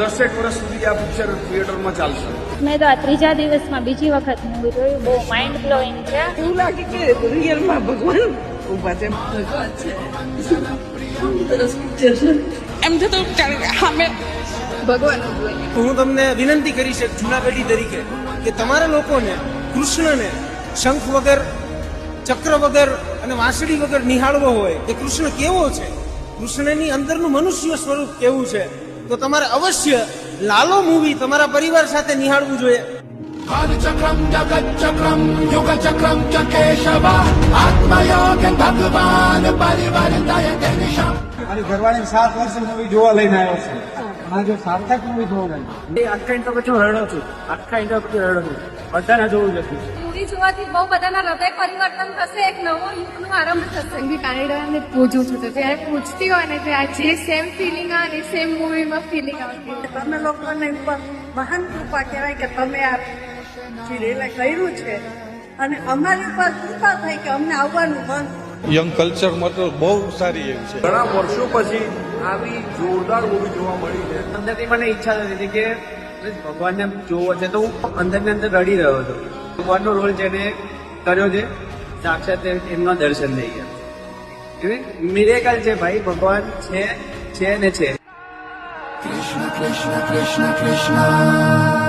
10 વર્ષ સુધી આ પિક્ચર થિયેટરમાં ચાલશે. મેં તો આ ત્રીજા દિવસમાં બીજી વખત મૂવી જોયું. બહુ માઇન્ડ બ્લોઈંગ છે. એવું લાગે કે રિયલમાં ભગવાન ઉભા છે. એમ થતું સામે ભગવાન. હું તમને વિનંતી કરીશ એક જૂના પેઢી તરીકે કે તમારા લોકોને કૃષ્ણને શંખ વગર, ચક્ર વગર અને વાંસળી વગર નિહાળવો હોય કે કૃષ્ણ કેવો છે, કૃષ્ણની અંદરનું મનુષ્ય સ્વરૂપ કેવું છે, તો તમારે અવશ્ય લાલો મૂવી તમારા પરિવાર સાથે નિહાળવું જોઈએ. ચક્રમ જગત ચક્રમ યુગ ચક્રમ ચ કેશવ આત્મયોગ ભગવાન પરિવાર મારી ઘરવાળી 7 વર્ષ મૂવી જોવા લઈને આવ્યો છે. આ જો સાર્થક મૂવી જોવા ગઈ આખા ઇન્ટર પછી રડો છું, આખા ઇન્ટર પછી રડો છું. બધાને જોવું નથી. મૂવી જોવાથી બહુ બધાના હૃદય પરિવર્તન થશે, એક નવો યુગનો આરંભ થશે. સંગીત કાનેડાને પૂછું છું તો જ્યારે પૂછતી હોય ને આ જે સેમ ફિલિંગ આવે સેમ મૂવીમાં ફિલિંગ આવતી. તમે લોકોને ઉપર મહાન કૃપા કહેવાય કે તમે આ સિરિયલ કર્યું છે અને અમારી ઉપર કૃપા થઈ કે અમને આવવાનું મન. યંગ કલ્ચરમાં તો બહુ સારી એવી છે. ઘણા વર્ષો પછી આવી જોરદાર મૂવી જોવા મળી છે. અંદરથી મને ઈચ્છા થતી કે ભગવાનને જોવો છે તો હું અંદરની અંદર રડી રહ્યો હતો. ભગવાનનો રોલ જેને કર્યો છે સાક્ષાત એમના દર્શન થઈ ગયા. મિરેકલ છે ભાઈ, ભગવાન છે ને છે. કૃષ્ણ કૃષ્ણ કૃષ્ણ કૃષ્ણ